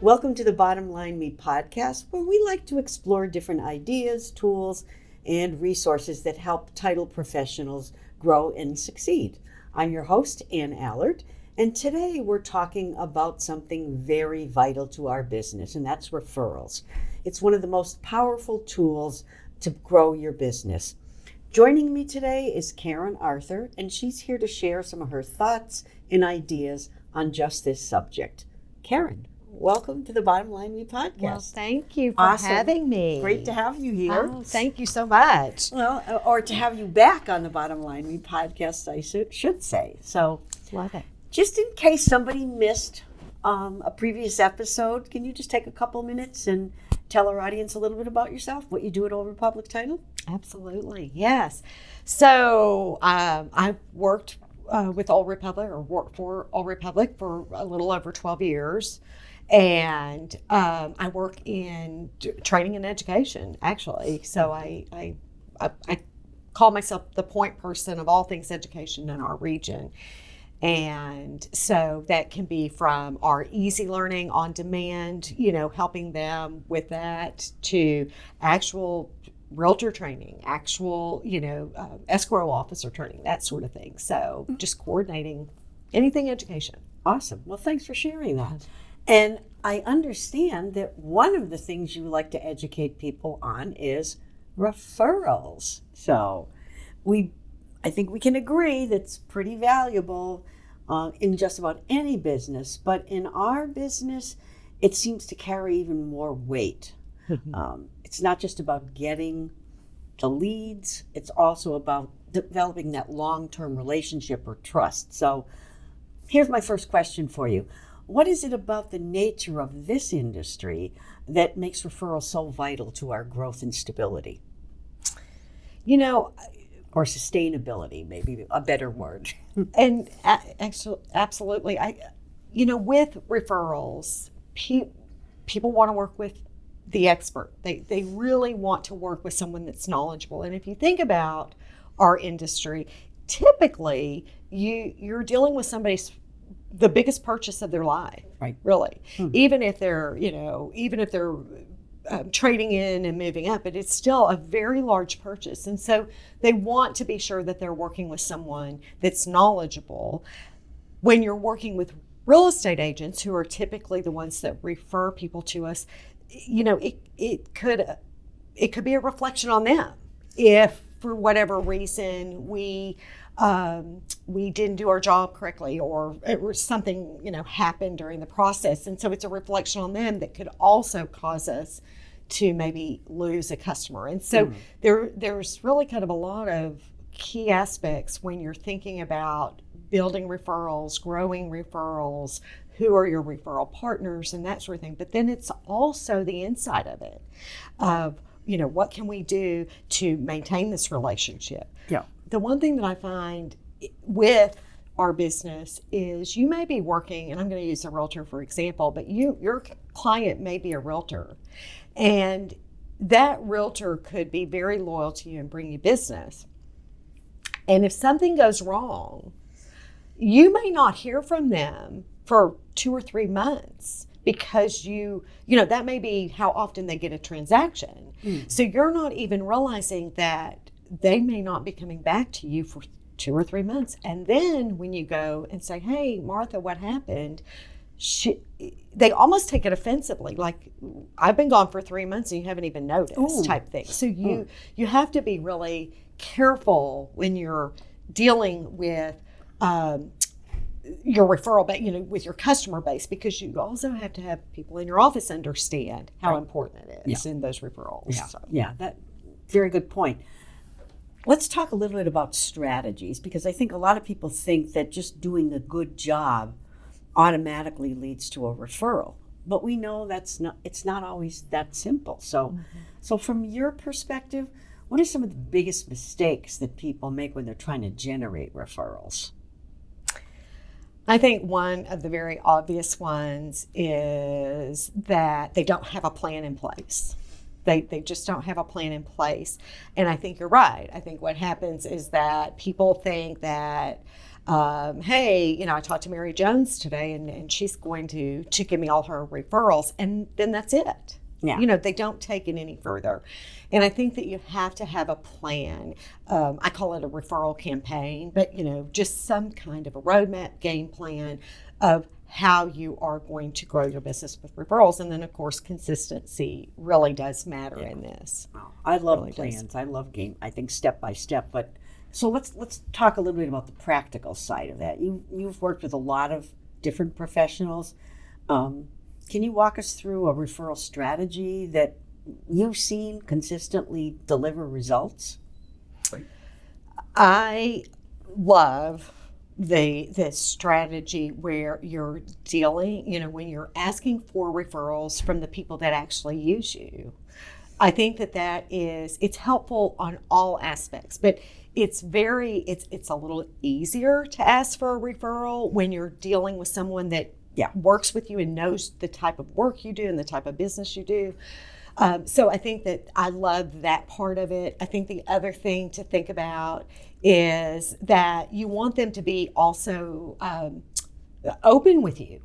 Welcome to the Bottom Line Me podcast, where we like to explore different ideas, tools, and resources that help title professionals grow and succeed. I'm your host, Ann Allard, and today we're talking about something very vital to our business, and that's referrals. It's one of the most powerful tools to grow your business. Joining me today is Karen Arthur, and she's here to share some of her thoughts and ideas on just this subject. Karen, welcome to the Bottom Line Me podcast. Well, thank you for having me. Great to have you here. Oh, thank you so much. Well, or to have you back on the Bottom Line Me podcast, I should say. So, Love it. just in case somebody missed a previous episode, can you just take a couple minutes and tell our audience a little bit about yourself, what you do at Old Republic Title? Absolutely, yes. So I've worked with Old Republic, or worked for Old Republic for a little over 12 years. And I work in training and education, actually. So I call myself the point person of all things education in our region. And so that can be from our easy learning on demand, helping them with that, to actual realtor training, actual, escrow officer training, that sort of thing. So just coordinating anything education. Awesome. Well, thanks for sharing that. And I understand that one of the things you like to educate people on is referrals. So I think we can agree that's pretty valuable in just about any business. But in our business, it seems to carry even more weight. It's not just about getting the leads. It's also about developing that long-term relationship or trust. So here's my first question for you. What is it about the nature of this industry that makes referrals so vital to our growth and stability? Or sustainability, maybe a better word. And actually, absolutely. With referrals, people want to work with the expert. They really want to work with someone that's knowledgeable. And if you think about our industry, typically you're dealing with somebody's the biggest purchase of their life, right? Really, even if they're trading in and moving up, but it's still a very large purchase, and so they want to be sure that they're working with someone that's knowledgeable. When you're working with real estate agents, who are typically the ones that refer people to us, it could be a reflection on them if, for whatever reason, we didn't do our job correctly, or something happened during the process, and so it's a reflection on them that could also cause us to maybe lose a customer. And so there's really kind of a lot of key aspects when you're thinking about building referrals, growing referrals, who are your referral partners, and that sort of thing. But then it's also the inside of it, of what can we do to maintain this relationship? Yeah. The one thing that I find with our business is you may be working, and I'm going to use a realtor for example, but your client may be a realtor, and that realtor could be very loyal to you and bring you business. And if something goes wrong, you may not hear from them for 2 or 3 months, because that may be how often they get a transaction. So you're not even realizing that they may not be coming back to you for 2 or 3 months. And then when you go and say, "Hey, Martha, what happened?" They almost take it offensively, like, "I've been gone for 3 months and you haven't even noticed," type thing. So you have to be really careful when you're dealing with your referral, with your customer base, because you also have to have people in your office understand how important it is in those referrals. Yeah, that very good point. Let's talk a little bit about strategies, because I think a lot of people think that just doing a good job automatically leads to a referral. But we know it's not always that simple. So from your perspective, what are some of the biggest mistakes that people make when they're trying to generate referrals? I think one of the very obvious ones is that they don't have a plan in place. They just don't have a plan in place. And I think you're right. I think what happens is that people think that Hey, I talked to Mary Jones today, and she's going to give me all her referrals, and then that's it. Yeah. They don't take it any further. And I think that you have to have a plan. I call it a referral campaign, but, just some kind of a roadmap, game plan of how you are going to grow your business with referrals. And then, of course, consistency really does matter in this. Wow. I love Really plans. does. I love game. I think step by step. But so let's talk a little bit about the practical side of that. You've worked with a lot of different professionals. Can you walk us through a referral strategy that you've seen consistently deliver results? I love the strategy where you're dealing, when you're asking for referrals from the people that actually use you. I think it's helpful on all aspects, but it's a little easier to ask for a referral when you're dealing with someone that works with you and knows the type of work you do and the type of business you do. So I think that I love that part of it. I think the other thing to think about is that you want them to be also open with you.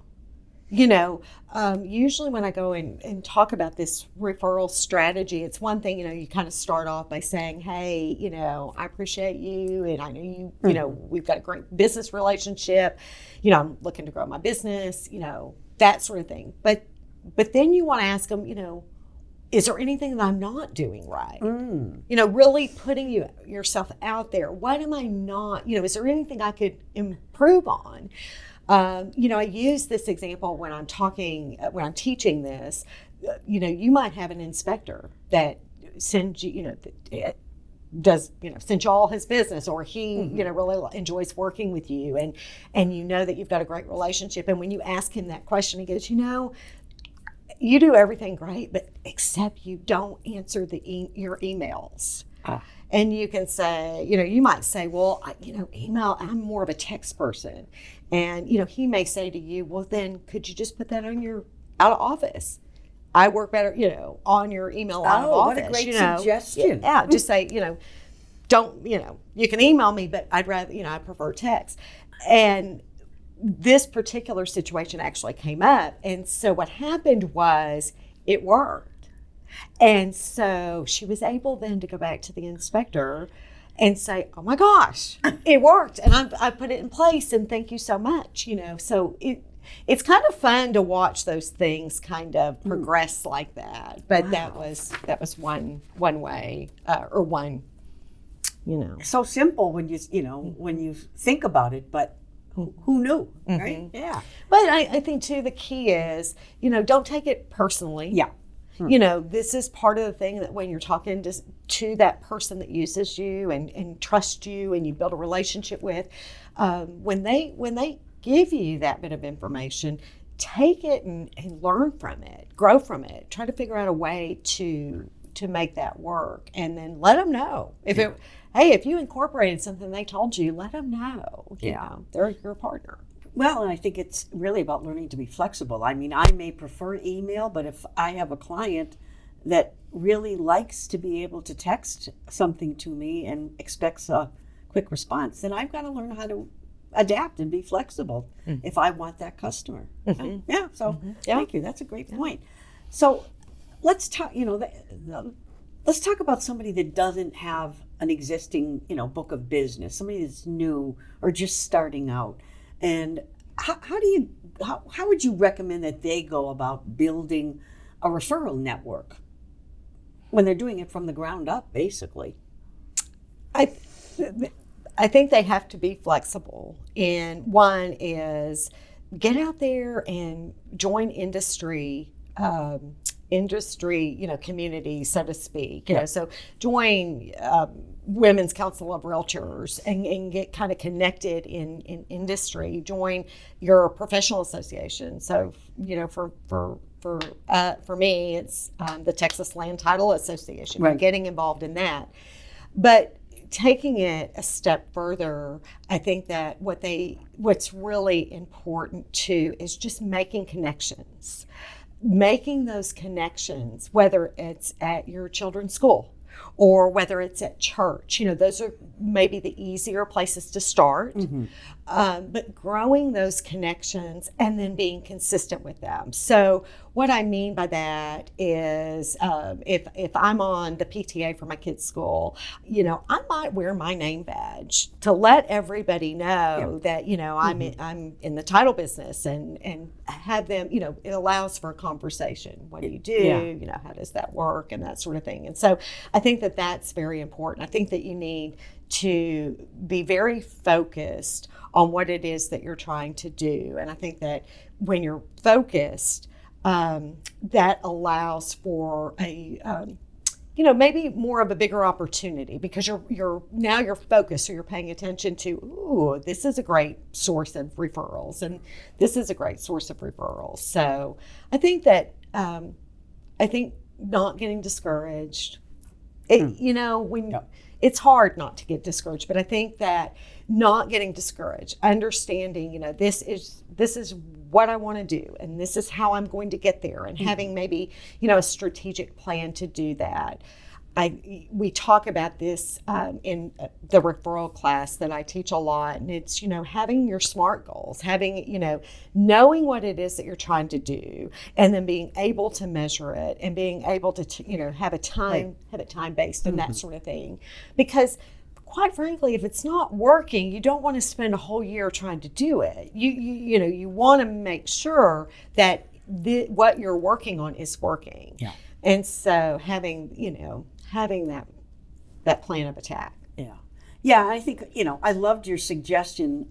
Usually when I go and talk about this referral strategy, it's one thing, you kind of start off by saying, hey, I appreciate you, and I know you, we've got a great business relationship, I'm looking to grow my business, that sort of thing. But then you want to ask them, is there anything that I'm not doing right? Really putting yourself out there. What am I not, is there anything I could improve on? I use this example when I'm teaching this. You might have an inspector that sends you, sends you all his business, or he, really enjoys working with you, and that you've got a great relationship. And when you ask him that question, he goes, you do everything great, but except you don't answer your emails. And you can say, you might say, well, email, I'm more of a text person. And, he may say to you, well, then could you just put that on your out of office? I work better, on your email out of office. What a great suggestion. Yeah, just say, don't, you can email me, but I'd rather, I prefer text. And this particular situation actually came up. And so what happened was it worked. And so she was able then to go back to the inspector and say, oh my gosh, it worked. And I put it in place, and thank you so much. So it's kind of fun to watch those things kind of progress like that. But that was one way, or one, So simple when when you think about it, but who knew, right? Yeah. But I think too, the key is, don't take it personally. Yeah. This is part of the thing that when you're talking to that person that uses you and trusts you and you build a relationship with, when they give you that bit of information, take it and learn from it, grow from it, try to figure out a way to make that work, and then let them know. If you incorporated something they told you, let them know. They're your partner. Well, and I think it's really about learning to be flexible. I mean, I may prefer email, but if I have a client that really likes to be able to text something to me and expects a quick response, then I've got to learn how to adapt and be flexible if I want that customer. Yeah, so thank you. That's a great point. So let's talk, let's talk about somebody that doesn't have an existing, book of business, somebody that's new or just starting out. And how would you recommend that they go about building a referral network when they're doing it from the ground up, basically? I think they have to be flexible. And one is get out there and join industry, community, so to speak. So join Women's Council of Realtors and get kind of connected in industry. Join your professional association. So for me, it's the Texas Land Title Association. Right. Getting involved in that, but taking it a step further, I think that what's really important too is just making connections. Making those connections, whether it's at your children's school or whether it's at church, those are maybe the easier places to start. but growing those connections and then being consistent with them. So what I mean by that is if I'm on the PTA for my kids' school, I might wear my name badge to let everybody know that, I'm in the title business and have them, it allows for a conversation. What do you do? How does that work? And that sort of thing. And so I think that that's very important. I think that you need to be very focused on what it is that you're trying to do. And I think that when you're focused, that allows for a, maybe more of a bigger opportunity because you're focused. So you're paying attention to, ooh, this is a great source of referrals and this is a great source of referrals. So I think that, not getting discouraged, it's hard not to get discouraged, but I think that not getting discouraged, understanding, this is what I want to do, and this is how I'm going to get there, and having maybe, a strategic plan to do that. We talk about this in the referral class that I teach a lot, and it's, having your SMART goals, having, knowing what it is that you're trying to do, and then being able to measure it and being able to, have it time based and that sort of thing. Because quite frankly, if it's not working, you don't want to spend a whole year trying to do it. You want to make sure that what you're working on is working. Yeah. And so having that plan of attack. Yeah, I think, I loved your suggestion,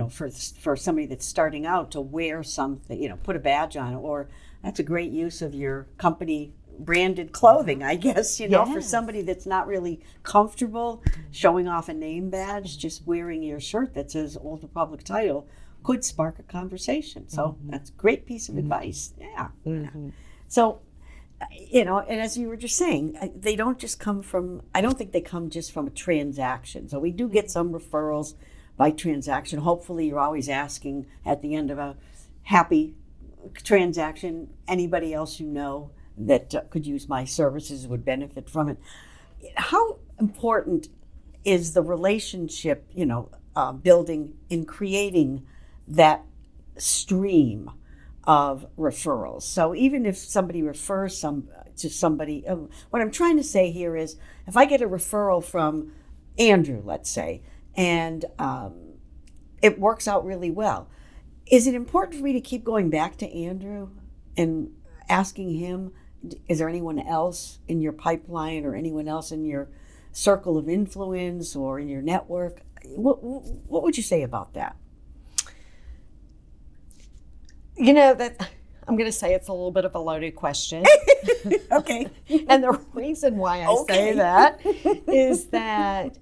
for somebody that's starting out to wear something, put a badge on it, or that's a great use of your company branded clothing, I guess, for somebody that's not really comfortable showing off a name badge, just wearing your shirt that says Old Republic title could spark a conversation. So that's a great piece of advice. Yeah. Mm-hmm. So, and as you were just saying, they don't just come from, I don't think they come just from a transaction. So we do get some referrals by transaction. Hopefully you're always asking at the end of a happy transaction, anybody else that could use my services would benefit from it. How important is the relationship, building in creating that stream of referrals? So even if somebody refers to somebody, what I'm trying to say here is, if I get a referral from Andrew, let's say, and it works out really well, is it important for me to keep going back to Andrew and asking him, is there anyone else in your pipeline or anyone else in your circle of influence or in your network? What would you say about that? That I'm going to say it's a little bit of a loaded question. Okay. And the reason why I say that is that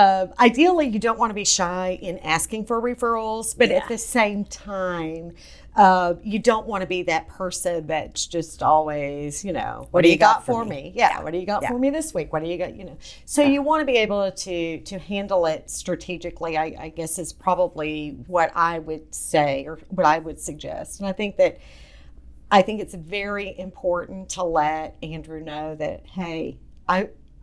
ideally you don't want to be shy in asking for referrals, but at the same time, you don't want to be that person that's just always, what do you got for me? Yeah. What do you got for me this week? What do you got, So you want to be able to handle it strategically, I guess is probably what I would say or what I would suggest. And I think it's very important to let Andrew know that, hey,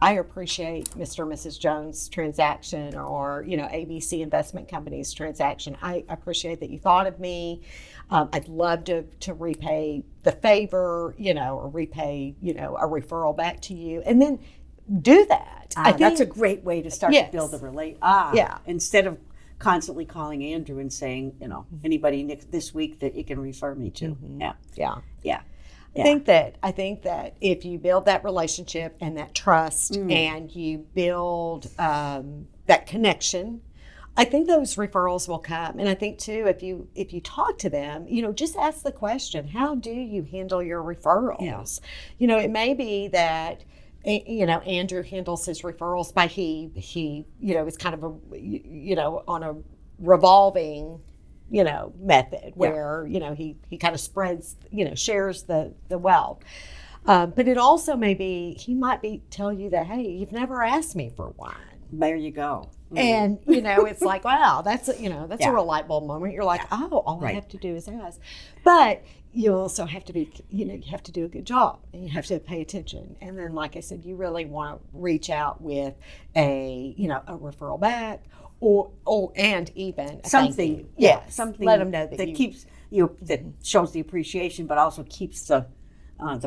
I appreciate Mr. and Mrs. Jones' transaction or, ABC Investment Company's transaction. I appreciate that you thought of me. I'd love to repay the favor, or repay, a referral back to you. And then do that. I think that's a great way to start to build a relate. Instead of constantly calling Andrew and saying, anybody this week that you can refer me to. Mm-hmm. Yeah. I think that if you build that relationship and that trust and you build that connection, I think those referrals will come. And I think too, if you talk to them, just ask the question, how do you handle your referrals? Yeah. It may be that, Andrew handles his referrals by he is kind of on a revolving method where, he kind of spreads, shares the wealth. But it also may be, he might tell you that, hey, you've never asked me for one. There you go. And, it's like, wow, that's a Yeah. real light bulb moment. You're like, oh, all I Right. have to do is ask. But you also have to be, you have to do a good job and you have to pay attention. And then, like I said, you really want to reach out with a referral back and even a thank Something, you. yeah, Yes. something Let them know that keeps that shows the appreciation, but also keeps the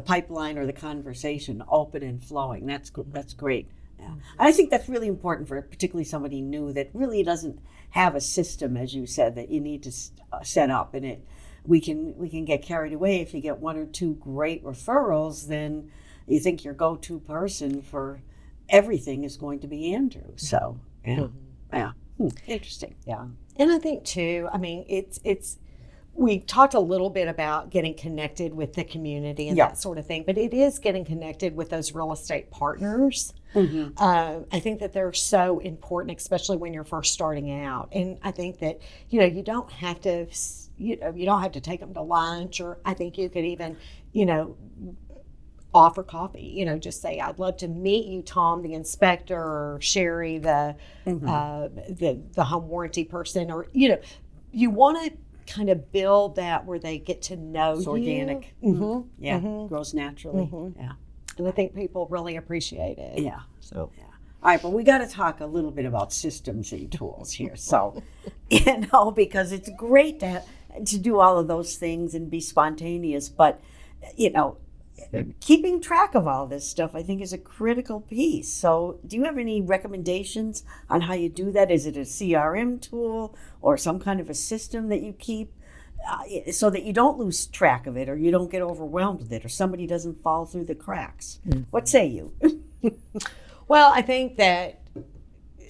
pipeline or the conversation open and flowing. That's great. Yeah. I think that's really important for particularly somebody new that really doesn't have a system, as you said, that you need to set up. And we can get carried away if you get one or two great referrals. Then you think your go-to person for everything is going to be Andrew. So yeah. Interesting. Yeah. And I think too, I mean, it's we talked a little bit about getting connected with the community and that sort of thing, but it is getting connected with those real estate partners. I think that they're so important, especially when you're first starting out. And I think that, you don't have to, you don't have to take them to lunch, or I think you could even, offer coffee, just say, I'd love to meet you, Tom, the inspector, or Sherry, the home warranty person, or, you want to kind of build that where they get to know It's you. organic. Grows naturally. Yeah. And I think people really appreciate it. Yeah. So, All right, but we got to talk a little bit about systems and tools here. So, because it's great to do all of those things and be spontaneous, but, keeping track of all this stuff, I think, is a critical piece. So, do you have any recommendations on how you do that? Is it a CRM tool or some kind of a system that you keep so that you don't lose track of it, or you don't get overwhelmed with it, or somebody doesn't fall through the cracks? What say you? well, I think that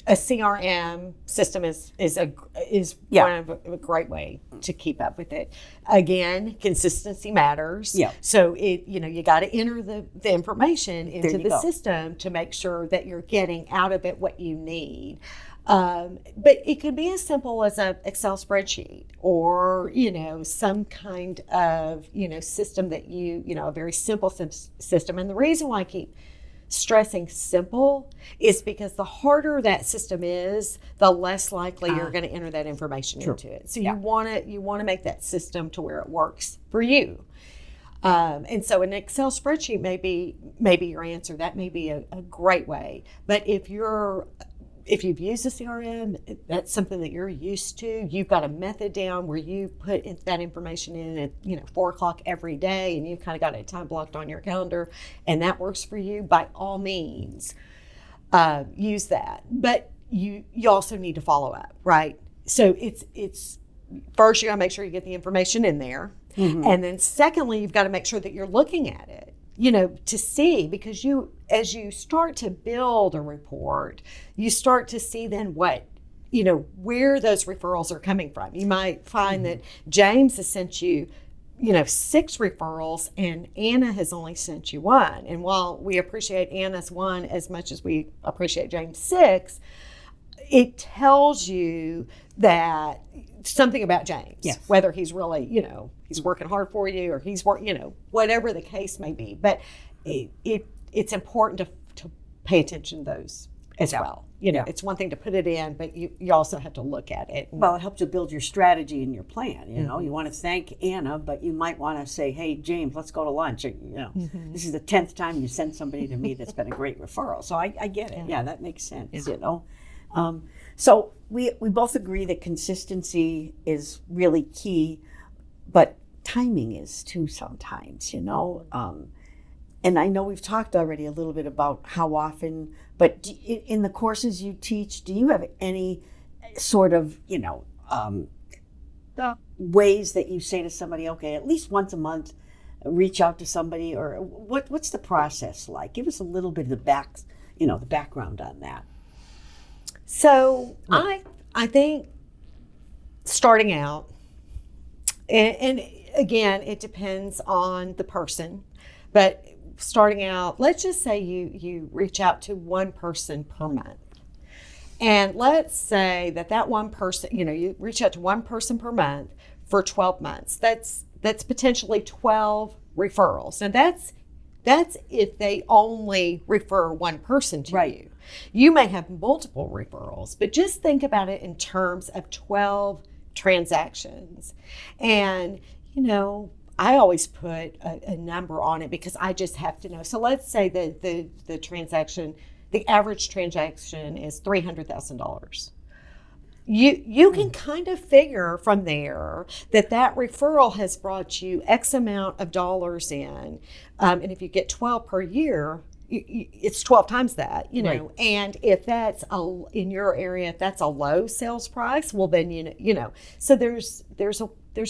a CRM system is one of a great way to keep up with it. Again, consistency matters. Yeah. So you got to enter the information into the system to make sure that you're getting out of it what you need. But it could be as simple as an Excel spreadsheet, or some kind of system that a very simple system. And the reason why I keep stressing simple is because the harder that system is, the less likely you're going to enter that information into it. So you want to make that system to where it works for you. And so an Excel spreadsheet may be your answer. That may be a great way. But if you've used a CRM, that's something that you're used to. You've got a method down where you put that information in at 4:00 every day, and you've kind of got it time blocked on your calendar, and that works for you. By all means, use that. But you also need to follow up, right? So it's first you got to make sure you get the information in there, and then secondly, you've got to make sure that you're looking at it. To see, because as you start to build a report, you start to see then where those referrals are coming from. You might find that James has sent you, 6 referrals, and Anna has only sent you 1. And while we appreciate Anna's 1 as much as we appreciate James' 6, it tells you that something about James, whether he's really, he's working hard for you, or he's whatever the case may be. But it's important to pay attention to those as well. It's one thing to put it in, but you also have to look at it. Well, it helps you build your strategy and your plan. You want to thank Anna, but you might want to say, "Hey, James, let's go to lunch." This is the 10th time you sent somebody to me that's been a great referral. So I get it. Yeah, that makes sense. So we both agree that consistency is really key, but timing is too sometimes. And I know we've talked already a little bit about how often, but in the courses you teach, do you have any sort of, ways that you say to somebody, okay, at least once a month, reach out to somebody, or what's the process like? Give us a little bit of the background on that. So I think starting out, and again, it depends on the person, but starting out, let's just say you reach out to one person per month. And let's say that one person, you reach out to one person per month for 12 months. That's potentially 12 referrals. And that's if they only refer one person to you. You may have multiple referrals, but just think about it in terms of 12 transactions. And, I always put a number on it because I just have to know. So let's say that the average transaction is $300,000. You can kind of figure from there that referral has brought you X amount of dollars in. And if you get 12 per year, it's 12 times that, Right. And if that's in your area, if that's a low sales price, well, then, so there's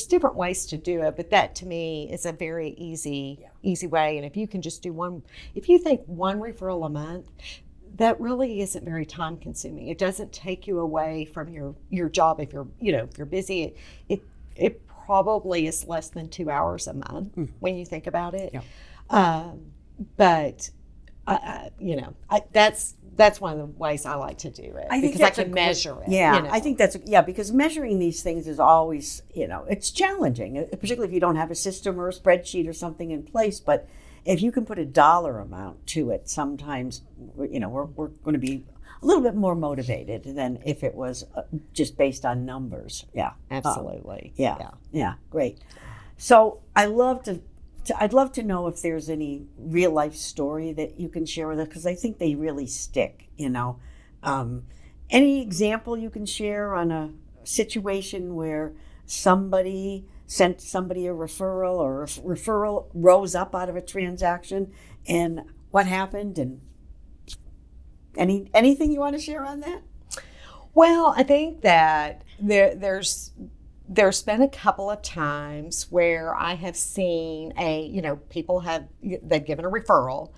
different ways to do it. But that to me is a very easy way. And if you can just do if you think one referral a month, that really isn't very time consuming. It doesn't take you away from your job. If you're busy, it probably is less than 2 hours a month when you think about it. Yeah. But that's one of the ways I like to do it because I can measure it. Yeah, I think because measuring these things is always, it's challenging, particularly if you don't have a system or a spreadsheet or something in place. But if you can put a dollar amount to it, sometimes, we're going to be a little bit more motivated than if it was just based on numbers. Yeah, absolutely. Yeah, great. So I'd love to know if there's any real life story that you can share with us, because I think they really stick. Any example you can share on a situation where somebody sent somebody a referral, or a referral rose up out of a transaction, and what happened, and anything you want to share on that? Well, I think that there's been a couple of times where I have seen people they've given a referral,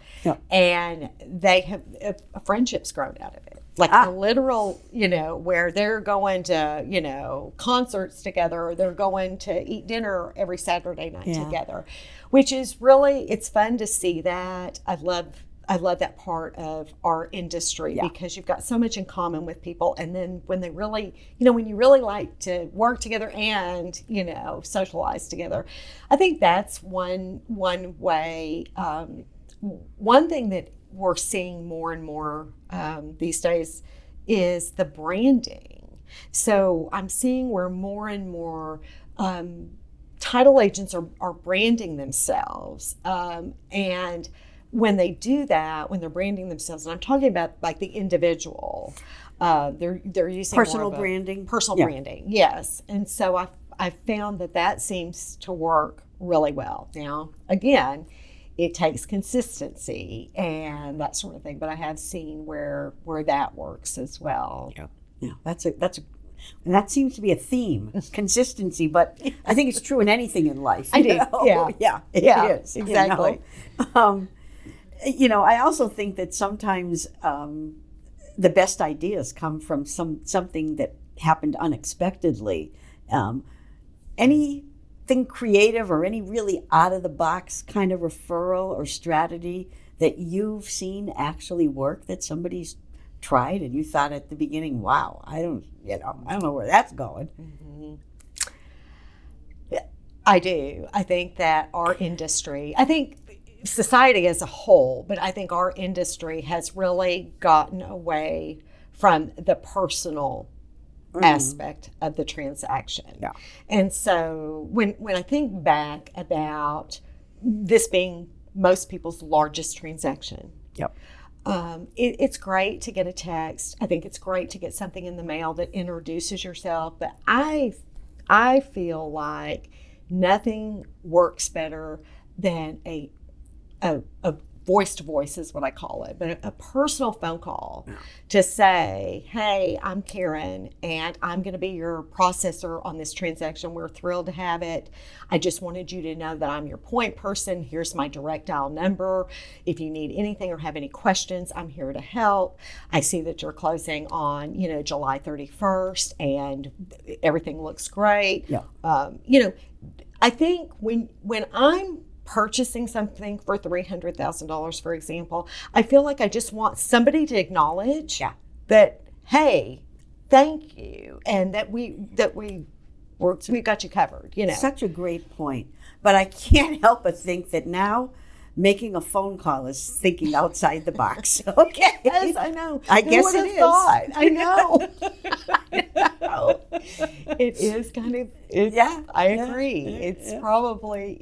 and they have a friendship's grown out of it. Like a literal, where they're going to, concerts together, or they're going to eat dinner every Saturday night together, which is really, it's fun to see that. I love that part of our industry because you've got so much in common with people. And then when they really, when you really like to work together and, socialize together, I think that's one way. One thing that we're seeing more and more these days is the branding. So I'm seeing where more and more title agents are branding themselves. And when they do that, when they're branding themselves, and I'm talking about like the individual, they're using personal branding. Personal branding, yes. And so I've found that seems to work really well. Now, again, it takes consistency and that sort of thing, but I have seen where that works as well. Yeah, that seems to be a theme, consistency. But I think it's true in anything in life. I do. Yeah, it is exactly. I also think that sometimes the best ideas come from something that happened unexpectedly. Anything creative or any really out of the box kind of referral or strategy that you've seen actually work, that somebody's tried and you thought at the beginning, wow, I don't know where that's going. Mm-hmm. I do. I think that our industry, I think society as a whole, but I think our industry has really gotten away from the personal aspect of the transaction. Yeah. And so when I think back about this being most people's largest transaction, it's great to get a text. I think it's great to get something in the mail that introduces yourself, but I feel like nothing works better than a voice to voice is what I call it, but a personal phone call to say, hey, I'm Karen and I'm going to be your processor on this transaction. We're thrilled to have it. I just wanted you to know that I'm your point person. Here's my direct dial number. If you need anything or have any questions, I'm here to help. I see that you're closing on, July 31st and everything looks great. Yeah. I think when I'm purchasing something for $300,000, for example, I feel like I just want somebody to acknowledge that, hey, thank you, and that we got you covered. Such a great point. But I can't help but think that now making a phone call is thinking outside the box. Okay. Yes, I know. I Who guess would it have is. thought? I know. It is kind of, I agree. It's probably,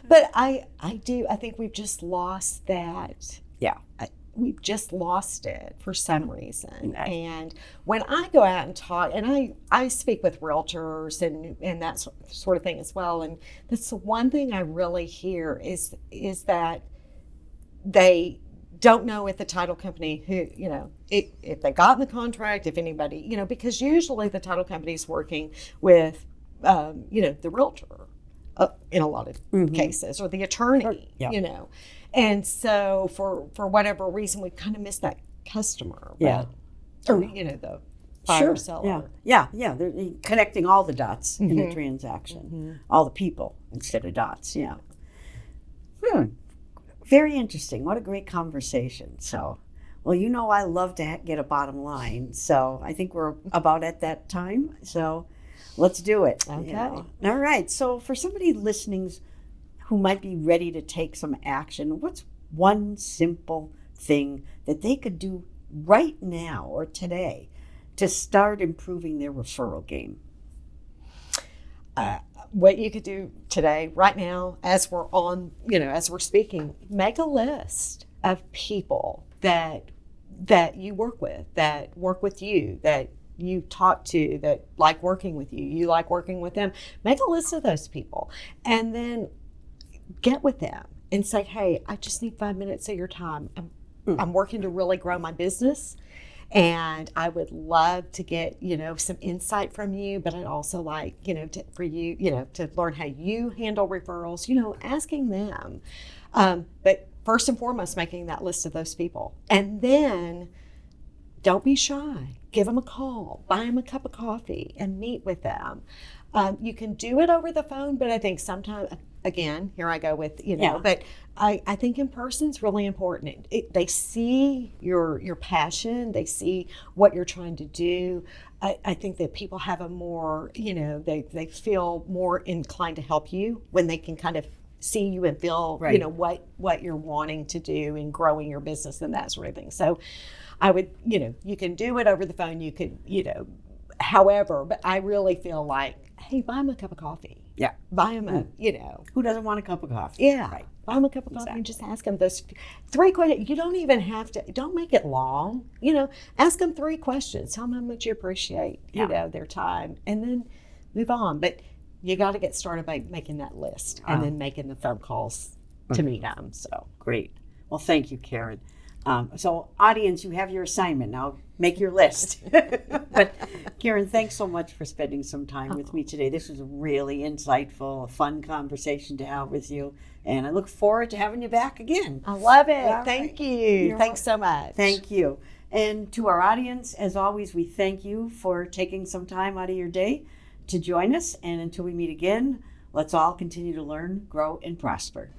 but I think we've just lost that. Yeah. We've just lost it for some reason. And when I go out and talk, and I speak with realtors and that sort of thing as well, and that's the one thing I really hear is that they don't know at the title company who, if they got in the contract, if anybody, because usually the title company is working with, the realtor in a lot of cases, or the attorney, And so for whatever reason, we kind of miss that customer. Yeah. Or, the buyer seller. Yeah. They're connecting all the dots in the transaction, all the people instead of dots. Yeah. Very interesting. What a great conversation. So, well, I love to get a bottom line. So I think we're about at that time. So let's do it. Okay. All right. So for somebody listening who might be ready to take some action, what's one simple thing that they could do right now or today to start improving their referral game? What you could do today, right now, as we're on, as we're speaking, make a list of people that you work with, that work with you, that you talk to, that like working with you, you like working with them. Make a list of those people and then get with them and say, hey, I just need 5 minutes of your time. I'm working to really grow my business, and I would love to get, some insight from you, but I'd also like, for you, to learn how you handle referrals, asking them. But first and foremost, making that list of those people. And then don't be shy. Give them a call, buy them a cup of coffee, and meet with them. You can do it over the phone, but I think sometimes, again, here I go with, but I think in person is really important. They see your passion. They see what you're trying to do. I think that people have a more, they feel more inclined to help you when they can kind of see you and feel, what you're wanting to do in growing your business and that sort of thing. So I would, you can do it over the phone. You could, however, but I really feel like, hey, buy them a cup of coffee. Yeah. Buy them a, Who doesn't want a cup of coffee? Yeah. Right. Buy them a cup of coffee and just ask them those 3 questions. You don't even have to, don't make it long. Ask them 3 questions. Tell them how much you appreciate, their time, and then move on. But you got to get started by making that list and then making the phone calls to meet them. So great. Well, thank you, Karen. So audience, you have your assignment now. Make your list. But Karen, thanks so much for spending some time with me today. This was really insightful, a fun conversation to have with you. And I look forward to having you back again. I love it. All Thank right. you. Thanks so much. Thank you. And to our audience, as always, we thank you for taking some time out of your day to join us. And until we meet again, let's all continue to learn, grow, and prosper.